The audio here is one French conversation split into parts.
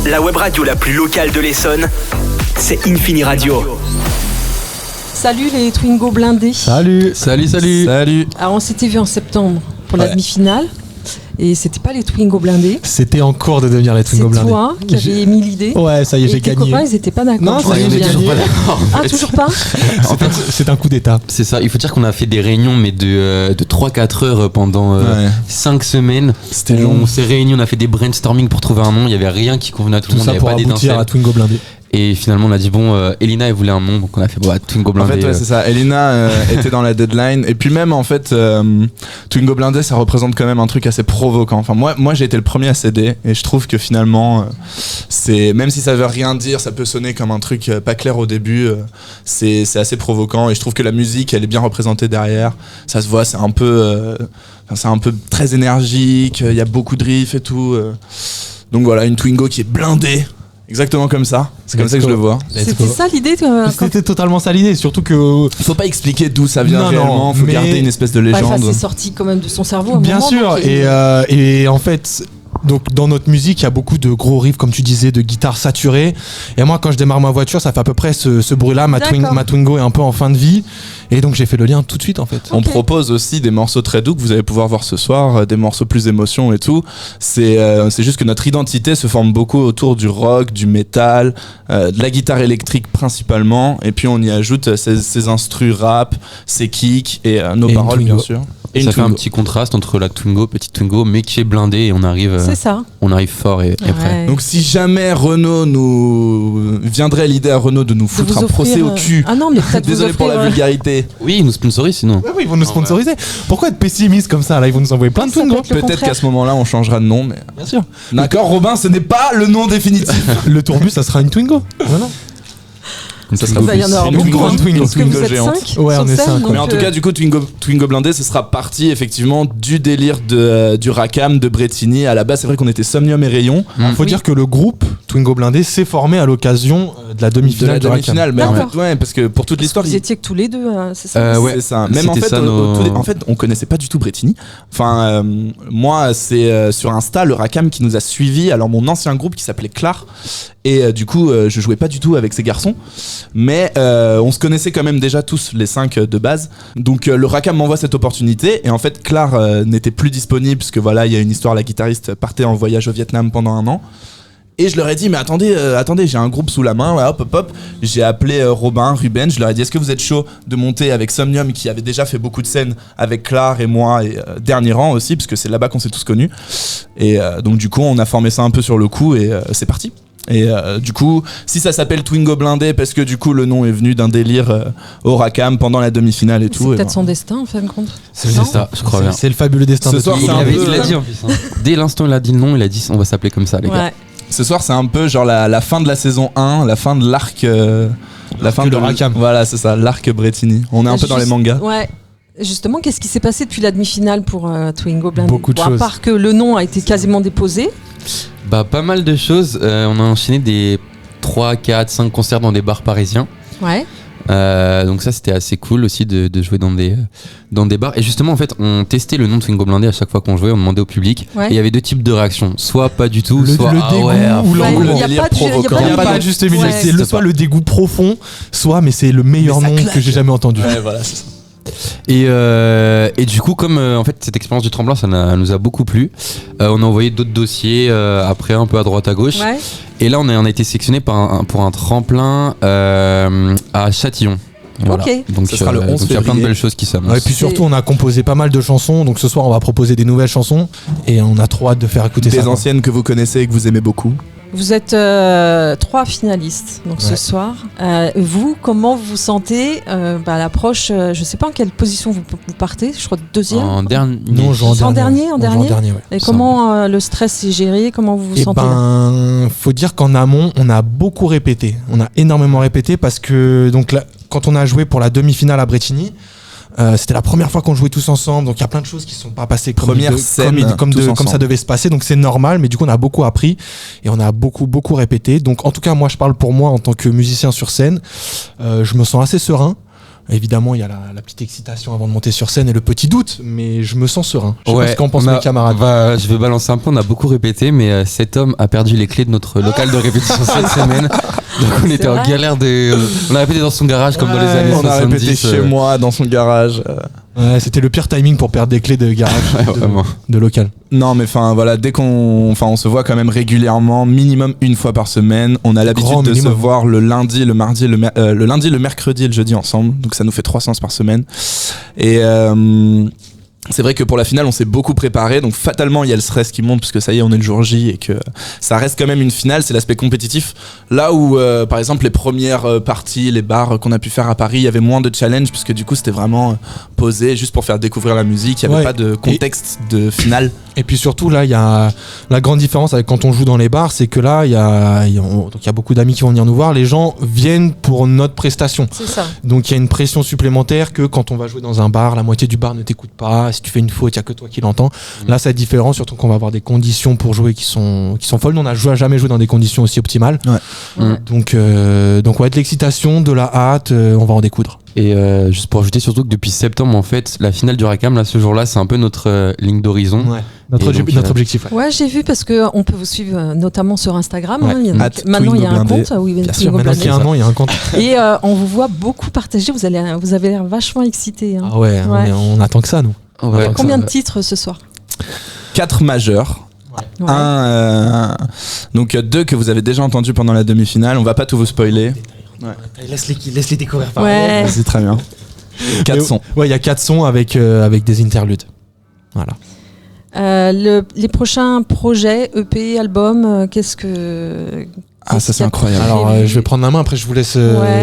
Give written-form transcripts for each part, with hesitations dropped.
la web radio la plus locale de l'Essonne, c'est Infini Radio. Salut les Twingo blindés. Salut. Alors on s'était vu en septembre pour la demi-finale. Et c'était pas les Twingo blindés. C'était en cours de devenir les Twingo blindés. C'est toi qui avais émis l'idée. Ouais, ça y est, j'ai gagné. Tes copains, ils étaient pas d'accord. Non, ça y est, j'ai gagné. Toujours pas. C'est un coup d'état. C'est ça, il faut dire qu'on a fait des réunions mais de 3-4 heures pendant 5 semaines. C'était long. On s'est réunis, on a fait des brainstorming pour trouver un nom, il y avait rien qui convenait à tout le monde, il y avait pour pas aboutir à Twingo blindés. Et finalement on a dit Elina elle voulait un nom, donc on a fait Twingo blindé. En fait c'est ça, Elina était dans la deadline. Et puis même en fait Twingo blindé ça représente quand même un truc assez provoquant. Enfin moi j'ai été le premier à céder. Et je trouve que finalement c'est, même si ça veut rien dire, ça peut sonner comme un truc pas clair au début, c'est assez provoquant. Et je trouve que la musique elle est bien représentée derrière. Ça se voit, c'est un peu très énergique, il y a beaucoup de riffs et tout. Donc voilà, une Twingo qui est blindée. Exactement comme ça, c'est comme ça que je le vois. C'était ça l'idée C'était totalement ça l'idée, surtout que... Faut pas expliquer d'où ça vient réellement, faut garder une espèce de légende. Ça c'est sorti quand même de son cerveau. Bien sûr, et en fait... Donc dans notre musique, il y a beaucoup de gros riffs, comme tu disais, de guitare saturée. Et moi, quand je démarre ma voiture, ça fait à peu près ce bruit-là. Ma Twingo est un peu en fin de vie. Et donc j'ai fait le lien tout de suite en fait. On propose aussi des morceaux très doux que vous allez pouvoir voir ce soir, des morceaux plus émotion et tout. C'est juste que notre identité se forme beaucoup autour du rock, du métal, de la guitare électrique principalement. Et puis on y ajoute ces instrus rap, ces kicks et nos paroles bien sûr. Et ça fait un petit contraste entre la Twingo, petite Twingo, mais qui est blindée et on arrive fort et prêt. Donc si jamais Renault viendrait l'idée à Renault de nous foutre un procès au cul. Ah non, mais désolé pour la vulgarité. Oui, ils nous sponsorisent sinon. Oui, ils vont nous sponsoriser. Pourquoi être pessimiste comme ça là? Ils vont nous envoyer plein de Twingo. Peut-être qu'à ce moment-là on changera de nom, mais bien sûr. D'accord, Robin, ce n'est pas le nom définitif. Le tourbus, ça sera une Twingo. Voilà. Ça sera une grande Twingo géante. Ouais, on est 5. Mais en tout cas, du coup, Twingo blindé, ce sera parti effectivement du délire du Rackham de Bretigny. À la base, c'est vrai qu'on était Somnium et Rayon. Il faut dire que le groupe Twingo blindé s'est formé à l'occasion de la demi-finale de Rackham. Mais en fait, parce que pour toute l'histoire, vous étiez que tous les deux, c'est ça. Ouais, c'est ça. Même en fait, on connaissait pas du tout Bretigny. Enfin, moi, c'est sur Insta le Rackham qui nous a suivis. Alors mon ancien groupe qui s'appelait Clar. Et du coup, je jouais pas du tout avec ces garçons. Mais on se connaissait quand même déjà tous les 5 de base. Donc le Rackham m'envoie cette opportunité. Et en fait, Clar n'était plus disponible parce que voilà, il y a une histoire, la guitariste partait en voyage au Vietnam pendant 1 an. Et je leur ai dit, mais attendez, j'ai un groupe sous la main, hop. J'ai appelé Robin, Ruben, je leur ai dit, est-ce que vous êtes chaud de monter avec Somnium qui avait déjà fait beaucoup de scènes avec Clar et moi et Dernier Rang aussi, parce que c'est là-bas qu'on s'est tous connus. Et donc du coup, on a formé ça un peu sur le coup et c'est parti. Et du coup, si ça s'appelle Twingo blindé, parce que du coup le nom est venu d'un délire au Rackham pendant la demi-finale et tout. C'est peut-être son destin en fin de compte. C'est ça, je crois bien. C'est le fabuleux destin ce de soir. Il l'a dit en plus. Dès l'instant où il a dit le nom, il a dit on va s'appeler comme ça, les gars. Ce soir, c'est un peu genre la fin de la saison 1, la fin de l'arc. La fin de Rackham. Voilà, c'est ça, l'arc Bretigny. On est un peu dans les mangas. Ouais. Justement, qu'est-ce qui s'est passé depuis la demi-finale pour Twingo blindé? Beaucoup de choses. À part que le nom a été quasiment déposé. Pas mal de choses. On a enchaîné des 3, 4, 5 concerts dans des bars parisiens. Ouais. Donc ça c'était assez cool aussi de jouer dans des bars. Et justement en fait on testait le nom de Twingo blindé à chaque fois qu'on jouait, on demandait au public. Et il y avait 2 types de réactions, soit pas du tout, soit le dégoût ou le délire provoquant. Il n'y a pas de juste milieu, c'est soit le dégoût profond, soit mais c'est le meilleur nom que j'ai jamais entendu. Ouais, voilà, c'est ça. Et du coup comme en fait cette expérience du tremplin ça nous a beaucoup plu, on a envoyé d'autres dossiers après un peu à droite à gauche. Et là on a été sélectionné pour un tremplin à Châtillon. Voilà. Donc ça sera le 11 février. Il y a plein de belles choses qui s'annoncent. Et puis surtout on a composé pas mal de chansons, donc ce soir on va proposer des nouvelles chansons et on a trop hâte de faire écouter ça. Des anciennes que vous connaissez et que vous aimez beaucoup. Vous êtes 3 finalistes donc ce soir. Vous, comment vous vous sentez à l'approche je sais pas en quelle position vous partez. Je crois deuxième. En dernier. Non, en dernier. Ouais. Et comment le stress est géré? Comment vous vous sentez? Faut dire qu'en amont, on a beaucoup répété. On a énormément répété parce que donc là, quand on a joué pour la demi-finale à Bretigny. C'était la première fois qu'on jouait tous ensemble, donc il y a plein de choses qui sont pas passées comme ça devait se passer, donc c'est normal, mais du coup on a beaucoup appris et on a beaucoup répété. Donc en tout cas moi je parle pour moi en tant que musicien sur scène, je me sens assez serein. Évidemment, il y a la petite excitation avant de monter sur scène et le petit doute, mais je me sens serein. Je sais pas ce qu'en pensent mes camarades. Je vais balancer un peu, on a beaucoup répété, mais cet homme a perdu les clés de notre local de répétition cette semaine. Donc on était en galère on a répété dans son garage comme dans les années 70. On a répété chez moi, dans son garage. Ouais, c'était le pire timing pour perdre des clés de garage de local. Non, mais voilà, dès on se voit quand même régulièrement, minimum une fois par semaine. On a l'habitude de se voir le lundi, le mardi, le lundi, le mercredi et le jeudi ensemble. Donc ça nous fait 3 séances par semaine. Et c'est vrai que pour la finale, on s'est beaucoup préparé, donc fatalement il y a le stress qui monte puisque ça y est, on est le jour J et que ça reste quand même une finale, c'est l'aspect compétitif. Là où par exemple les premières parties, les bars qu'on a pu faire à Paris, il y avait moins de challenge puisque du coup c'était vraiment posé juste pour faire découvrir la musique, il n'y avait pas de contexte de finale. Et puis surtout là, il y a la grande différence avec quand on joue dans les bars, c'est que là il y a beaucoup d'amis qui vont venir nous voir, les gens viennent pour notre prestation. C'est ça. Donc il y a une pression supplémentaire que quand on va jouer dans un bar, la moitié du bar ne t'écoute pas. Si tu fais une faute, il n'y a que toi qui l'entends. Là, c'est différent, surtout qu'on va avoir des conditions pour jouer qui sont folles. Nous, on n'a jamais joué dans des conditions aussi optimales. Ouais. Donc ouais, de l'excitation, de la hâte, on va en découdre. Et juste pour ajouter surtout que depuis septembre, en fait, la finale du Racam, là, ce jour-là, c'est un peu notre ligne d'horizon. Ouais. Notre objectif. Ouais, j'ai vu parce qu'on peut vous suivre notamment sur Instagram. Ouais. Maintenant, il y a un compte. Oui, bien sûr, maintenant qu'il y a un an, il y a un compte. Et on vous voit beaucoup partager. Vous avez l'air vachement excité. Hein. Ah ouais. On attend que ça, nous. Ouais. Combien de titres ce soir ? 4 majeurs. Ouais. Donc 2 que vous avez déjà entendus pendant la demi-finale. On va pas tout vous spoiler. Ouais. Laisse-les découvrir par ouais. C'est très bien. 4 sons. Ouais, il y a 4 sons avec des interludes. Voilà. Les prochains projets, EP, albums, qu'est-ce que... Ah, ça c'est incroyable. Alors je vais prendre la main, après je vous laisse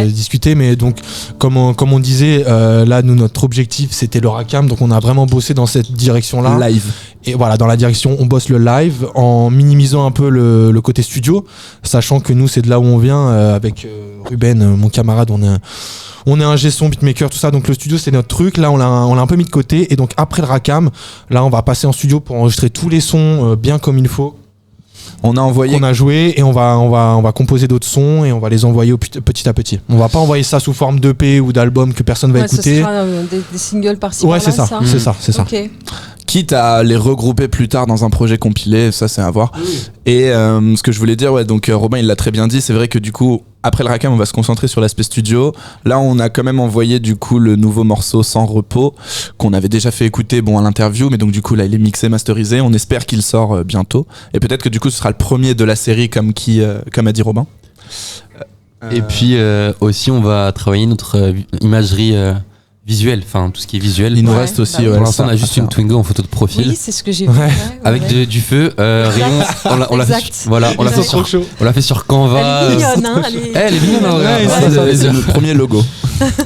discuter, mais donc comme on disait, là nous notre objectif c'était le Racam, donc on a vraiment bossé dans cette direction-là. Live. Et voilà, dans la direction on bosse le live en minimisant un peu le côté studio, sachant que nous c'est de là où on vient, avec Ruben, mon camarade, on est un G-son, beatmaker, tout ça, donc le studio c'est notre truc. Là on l'a un peu mis de côté, et donc après le Racam, là on va passer en studio pour enregistrer tous les sons bien comme il faut. On a envoyé. On a joué et on va composer d'autres sons et on va les envoyer petit à petit. On va pas envoyer ça sous forme d'EP ou d'album que personne va écouter. Ce sera des singles par-ci par-là. Ouais, c'est ça. Okay. Quitte à les regrouper plus tard dans un projet compilé, ça c'est à voir. Oui. Et ce que je voulais dire, donc Robin il l'a très bien dit, c'est vrai que du coup après le Racam on va se concentrer sur l'aspect studio. Là on a quand même envoyé du coup le nouveau morceau Sans repos qu'on avait déjà fait écouter à l'interview, mais donc du coup là il est mixé, masterisé. On espère qu'il sort bientôt et peut-être que du coup ce sera le premier de la série comme a dit Robin. Et puis aussi on va travailler notre imagerie visuel, enfin tout ce qui est visuel. Il nous reste aussi. Pour l'instant, on a juste une Twingo en photo de profil. Oui, c'est ce que j'ai vu. Avec du feu. Rayon, on l'a fait. Voilà, on l'a fait sur Canva. Elle est mignonne, hein. Elle est mignonne. C'est le premier logo.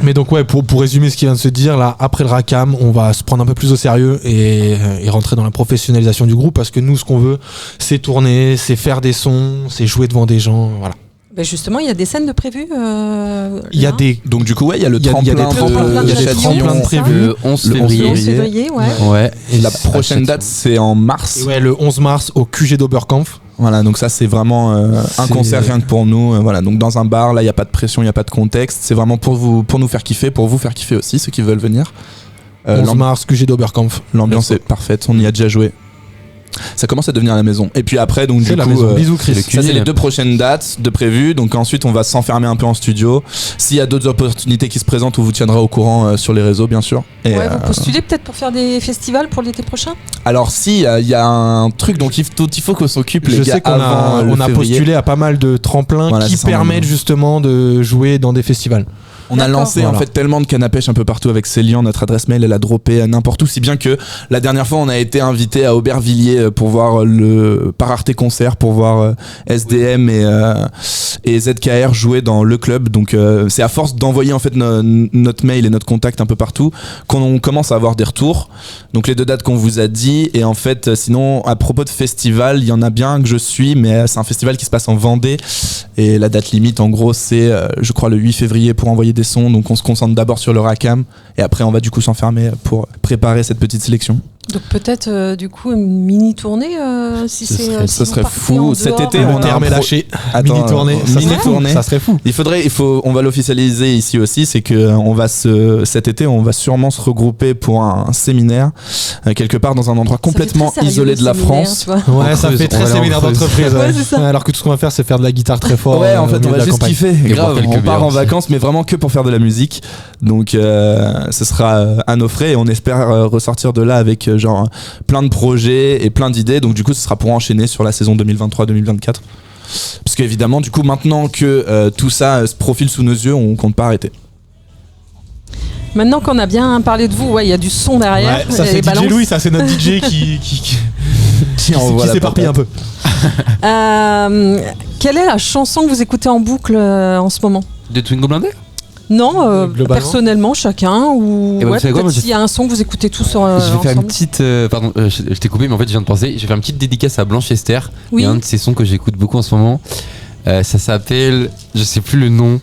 Mais donc pour résumer ce qui vient de se dire, là après le Racam, on va se prendre un peu plus au sérieux et rentrer dans la professionnalisation du groupe, parce que nous ce qu'on veut, c'est tourner, c'est faire des sons, c'est jouer devant des gens, voilà. Ben justement, il y a des scènes de prévues. Il y a des donc du coup il y a le tremplin de prévus le 11 février. Le 11 février, ouais. Et la prochaine date c'est en mars. Ouais, le 11 mars au QG d'Oberkampf. Voilà, donc ça c'est vraiment un concert rien que pour nous. Voilà, donc dans un bar, là il y a pas de pression, il y a pas de contexte. C'est vraiment pour nous faire kiffer, pour vous faire kiffer aussi ceux qui veulent venir. 11 mars QG d'Oberkampf. L'ambiance est parfaite, on y a déjà joué. Ça commence à devenir la maison. Et puis après, donc du coup, bisous Chris. Ça c'est les 2 prochaines dates de prévues. Donc ensuite, on va s'enfermer un peu en studio. S'il y a d'autres opportunités qui se présentent, on vous tiendra au courant sur les réseaux, bien sûr. Et vous postulez peut-être pour faire des festivals pour l'été prochain. Alors si, il y a un truc dont il faut qu'on s'occupe les gars. Je sais qu'on a postulé à pas mal de tremplins qui permettent justement de jouer dans des festivals. On a lancé en fait tellement de canne à pêche un peu partout avec Célian, notre adresse mail elle a droppé n'importe où, si bien que la dernière fois on a été invité à Aubervilliers pour voir le par Arte Concert, pour voir SDM et ZKR jouer dans le club. Donc c'est à force d'envoyer en fait notre mail et notre contact un peu partout qu'on commence à avoir des retours. Donc les 2 dates qu'on vous a dit, et en fait sinon à propos de festival, il y en a bien que je suis, mais c'est un festival qui se passe en Vendée et la date limite en gros c'est je crois le 8 février pour envoyer des sons. Donc on se concentre d'abord sur le Racam et après on va du coup s'enfermer pour préparer cette petite sélection. Donc peut-être du coup une mini tournée si c'est. Ce serait fou. Cet été, Le on a terme est lâché. Mini tournée. Ça serait fou. On va l'officialiser ici aussi, c'est que cet été, on va sûrement se regrouper pour un séminaire quelque part dans un endroit complètement isolé de la France. Ouais, ça fait très séminaire d'entreprise. Ouais, c'est ça. Alors que tout ce qu'on va faire, c'est faire de la guitare très fort. Ouais, en fait, on va juste kiffer. Grave, quelques on part bières en aussi. vacances, mais vraiment que pour faire de la musique. Donc, ce sera à nos frais et on espère ressortir de là avec genre plein de projets et plein d'idées. Donc, du coup, ce sera pour enchaîner sur la saison 2023-2024. Parce qu'évidemment, du coup, maintenant que tout ça se profile sous nos yeux, on compte pas arrêter. Maintenant qu'on a bien parlé de vous, il y a du son derrière. Ouais, ça c'est DJ Louis, ça c'est notre DJ qui s'éparpille un peu. Quelle est la chanson que vous écoutez en boucle en ce moment? De Twingo Blindé? Non, Globalement. Personnellement, chacun ou Et bah, vous savez quoi, moi, peut-être s'il y a un son que vous écoutez tous Je vais faire une ensemble. petite. Pardon, je t'ai coupé, mais en fait, je viens de penser. Je vais faire une petite dédicace à Blanche Esther. Oui. Il y a un de ses sons que j'écoute beaucoup en ce moment. Ça s'appelle. Je sais plus le nom.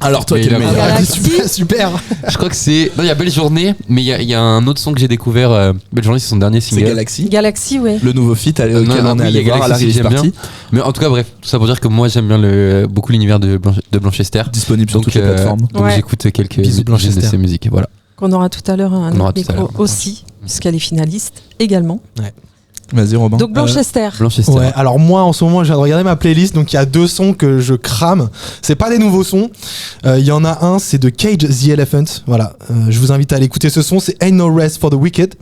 Alors, toi, Mais t'es le il a- meilleur. Galaxy. Super. Je crois que c'est. Non, il y a Belle Journée, mais il y a un autre son que j'ai découvert. Belle Journée, c'est son dernier C'est single. Galaxy. Galaxy, ouais. Le nouveau feat auquel Non, on est oui, allé il y a voir à Galaxy, l'arrivée j'aime party. Mais en tout cas, bref, tout ça pour dire que moi, j'aime bien beaucoup l'univers de Blanche Esther. Disponible sur Donc, toutes les plateformes. Donc Ouais. j'écoute quelques Bisous, Blanche unes de Esther. ses musiques. Voilà. Qu'on aura tout à l'heure un On aura autre tout à micro l'heure. aussi, puisqu'elle est finaliste également. Vas-y, Robin. Donc Blanche Esther. Blanche Esther. Ouais, alors moi en ce moment je viens de regarder ma playlist, donc il y a 2 sons que je crame. C'est pas des nouveaux sons. Il y en a un, c'est de Cage the Elephant. Voilà, je vous invite à aller écouter ce son. C'est Ain't No Rest for the Wicked.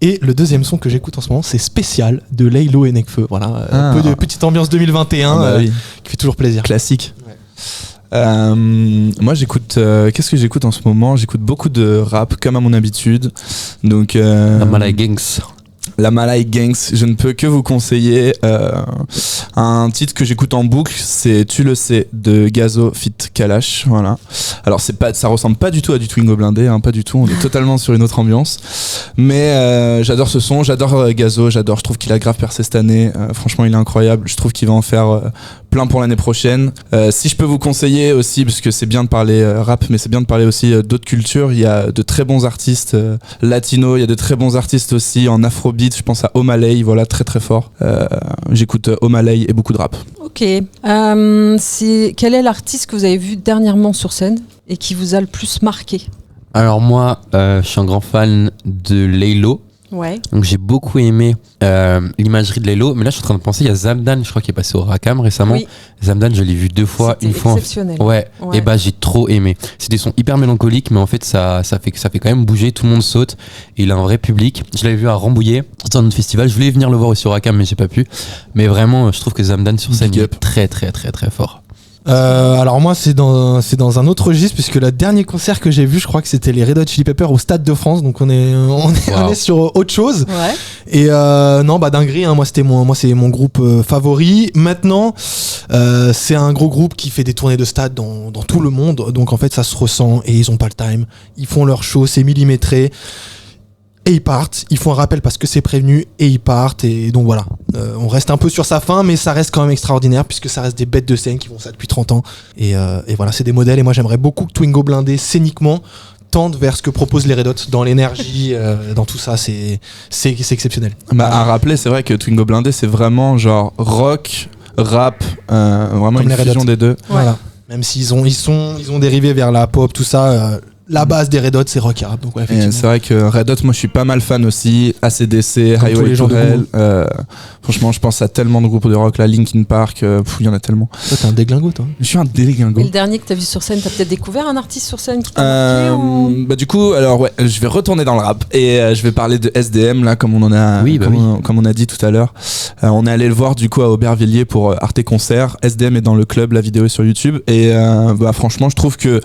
Et le deuxième son que j'écoute en ce moment, c'est Spécial de Laylo et Nekfeu. Voilà, un peu de petite ambiance 2021 Oui. qui fait toujours plaisir. Classique. Moi j'écoute qu'est-ce que j'écoute en ce moment? J'écoute beaucoup de rap comme à mon habitude. Donc La Malay Gangs. La Malay Gangs, je ne peux que vous conseiller un titre que j'écoute en boucle, c'est Tu le sais de Gazo Fit Kalash, voilà. Alors ça ressemble pas du tout à du Twingo Blindé, hein, pas du tout, on est totalement sur une autre ambiance. Mais j'adore ce son, j'adore Gazo, je trouve qu'il a grave percé cette année, franchement il est incroyable, je trouve qu'il va en faire plein pour l'année prochaine. Si je peux vous conseiller aussi, parce que c'est bien de parler rap, mais c'est bien de parler aussi d'autres cultures, il y a de très bons artistes latinos, il y a de très bons artistes aussi en afrobeat, je pense à Omalay, voilà, très très fort. J'écoute Omalay et beaucoup de rap. Ok. Quel est l'artiste que vous avez vu dernièrement sur scène et qui vous a le plus marqué? Alors moi, je suis un grand fan de Laylo. Ouais. Donc j'ai beaucoup aimé l'imagerie de Laylo. Mais là, je suis en train de penser, il y a Zamdan, je crois, qui est passé au Rakam récemment. Oui. Zamdan, je l'ai vu 2 fois. C'était Une fois. exceptionnel. Ouais. Ouais. Et bah j'ai trop aimé. C'est des sons hyper mélancoliques, mais en fait ça fait quand même bouger. Tout le monde saute. Et il a un vrai public. Je l'avais vu à Rambouillet, dans un autre festival. Je voulais venir le voir aussi au Rakam, mais j'ai pas pu. Mais vraiment, je trouve que Zamdan sur scène Big il up. est très très très très fort. Alors moi c'est dans un autre registre, puisque le dernier concert que j'ai vu, je crois que c'était les Red Hot Chili Peppers au Stade de France, donc on est sur autre chose. Ouais. Et non, bah dinguerie, hein, moi c'est mon groupe favori. Maintenant, c'est un gros groupe qui fait des tournées de stade dans tout le monde, donc en fait ça se ressent et ils ont pas le time. Ils font leur show, c'est millimétré. Et ils partent, ils font un rappel parce que c'est prévenu et ils partent, et donc voilà, on reste un peu sur sa fin, mais ça reste quand même extraordinaire puisque ça reste des bêtes de scène qui font ça depuis 30 ans, et voilà, c'est des modèles. Et moi j'aimerais beaucoup que Twingo Blindé scéniquement tende vers ce que proposent les Red Hot dans l'énergie, dans tout ça, c'est exceptionnel. Bah, à rappeler, c'est vrai que Twingo Blindé c'est vraiment genre rock, rap, vraiment Comme une les Red fusion Hot. des deux. Voilà. Même s'ils ont dérivé vers la pop, tout ça, la base des Red Hot c'est rock et rap, donc ouais, Et effectivement. c'est vrai que Red Hot, moi je suis pas mal fan aussi. ACDC, Comme tous Highway les gens to de Hell. Franchement, je pense à tellement de groupes de rock, là, Linkin Park, il y en a tellement. Toi t'es un déglingo toi. Je suis un Et déglingo. le dernier que t'as vu sur scène, t'as peut-être découvert un artiste sur scène qui t'a marqué ou... Bah du coup, alors ouais, je vais retourner dans le rap et je vais parler de SDM là, comme on en a, Oui, bah comme on a dit tout à l'heure. On est allé le voir du coup à Aubervilliers pour Arte Concert. SDM est dans le club, la vidéo est sur YouTube, et bah franchement, je trouve que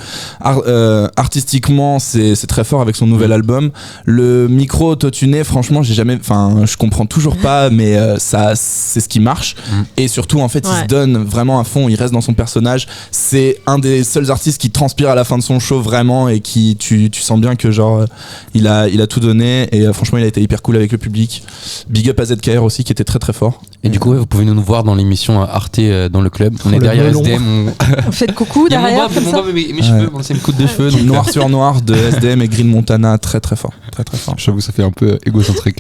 artistiquement c'est très fort avec son nouvel album. Le micro autotuné, franchement, je comprends toujours pas, mais ça, c'est ce qui marche. Et surtout, en fait, il Ouais. se donne vraiment à fond, il reste dans son personnage. C'est un des seuls artistes qui transpire à la fin de son show vraiment, et qui tu sens bien que genre il a tout donné, et franchement il a été hyper cool avec le public. Big up à ZKR aussi qui était très très fort. Et du coup, ouais, vous pouvez nous voir dans l'émission Arte dans le club. On est le derrière melon. SDM. Faites coucou Il y a derrière, mon comme bas, ça. mes cheveux, bon, c'est une coupe de cheveux. Donc, Noir Ceinture noire de SDM et Green Montana, très très fort. Très très fort. J'avoue, ça fait un peu égocentrique.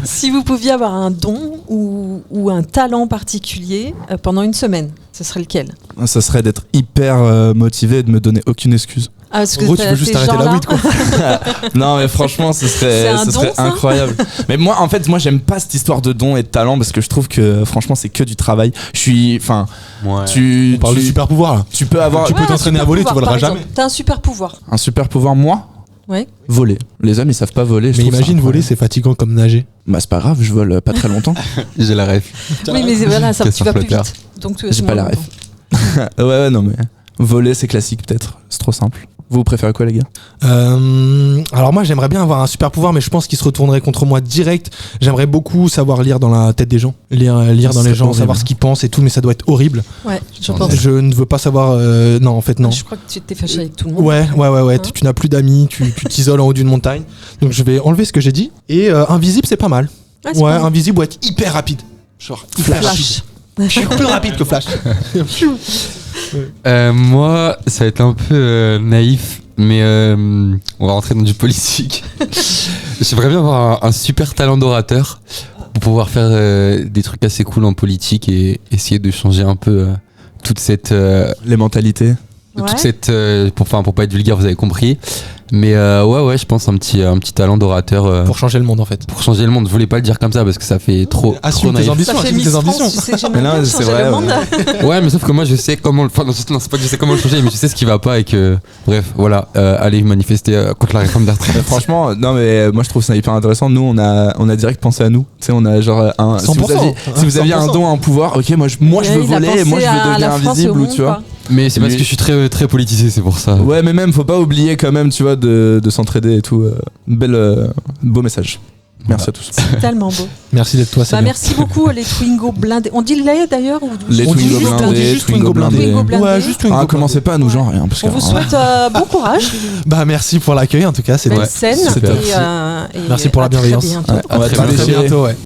Si vous pouviez avoir un don ou un talent particulier pendant une semaine, ce serait lequel? Ça serait d'être hyper motivé et de me donner aucune excuse. Parce En gros, tu veux juste arrêter la weed, quoi. Non, mais franchement, ce serait incroyable. Mais moi, en fait, j'aime pas cette histoire de don et de talent parce que je trouve que, franchement, c'est que du travail. On parle de super pouvoir là. Tu peux avoir. Tu peux t'entraîner à voler, tu voleras jamais. T'as un super pouvoir. Un super pouvoir, moi? Ouais. Voler. Les hommes, ils savent pas voler. Mais imagine voler, c'est fatigant comme nager. Bah, c'est pas grave, je vole pas très longtemps. J'ai la ref. Oui, mais voilà, ça, tu vas plus flotteur. vite. Donc, tu J'ai pas la ref. Ouais, non, mais voler, c'est classique peut-être. C'est trop simple. Vous préférez quoi, les gars? Alors moi j'aimerais bien avoir un super pouvoir, mais je pense qu'il se retournerait contre moi direct. J'aimerais beaucoup savoir lire dans la tête des gens, lire dans les gens, horrible. savoir ce qu'ils pensent et tout, mais ça doit être horrible. Ouais, je pense. Je ne veux pas savoir. Non, en fait non. Je crois que tu t'es fâché avec tout le monde. Ouais. Hein? Tu n'as plus d'amis, tu t'isoles en haut d'une montagne. Donc je vais enlever ce que j'ai dit. Et invisible, c'est pas mal. Ah, c'est Ouais, pas mal. invisible ou être hyper rapide. Genre hyper Flash. rapide. Je suis plus rapide que Flash. Moi, ça va être un peu naïf, mais on va rentrer dans du politique. J'aimerais bien avoir un super talent d'orateur pour pouvoir faire des trucs assez cool en politique et essayer de changer un peu toute cette... Les mentalités. Ouais. toute cette... pour pas être vulgaire, vous avez compris. Mais ouais, je pense un petit talent d'orateur Pour changer le monde en fait. pour changer le monde. Je voulais pas le dire comme ça parce que ça fait trop Assume tes naïf. ambitions, Ça fait assume Miss tes France, ambitions. tu sais, j'aimerais Mais non, bien c'est changer vrai, le monde. Ouais, mais sauf que moi je sais comment non, c'est pas que je sais comment le changer, mais je sais ce qui va pas et que bref, voilà, allez manifester contre la réforme des retraites. Mais franchement, non, mais moi je trouve ça hyper intéressant. Nous, on a direct pensé à nous. Tu sais, on a genre un. Si vous 100%. aviez un 100%. don, un pouvoir, ok, moi je veux voler, moi je veux devenir invisible ou tu vois. Mais c'est parce que je suis très très politisé, c'est pour ça. Ouais, mais même, faut pas oublier quand même, tu vois, de s'entraider et tout. Beau message. Merci à tous. C'est tellement beau. Merci d'être toi, Samir. Merci beaucoup, les Twingo blindés. On dit les d'ailleurs ou... Les On dit Twingo juste- blindés, on dit juste Twingo blindés. Twingo blindés. Ouais, juste Twingo Ah, blindés. commencez pas à nous Ouais. genre rien. Parce que, On vous souhaite bon courage, Bah merci pour l'accueil en tout cas, c'est belle bien. scène c'est top. et Merci pour la à très bienveillance. bientôt. Ouais, on va À te très déchirer. bientôt, ouais.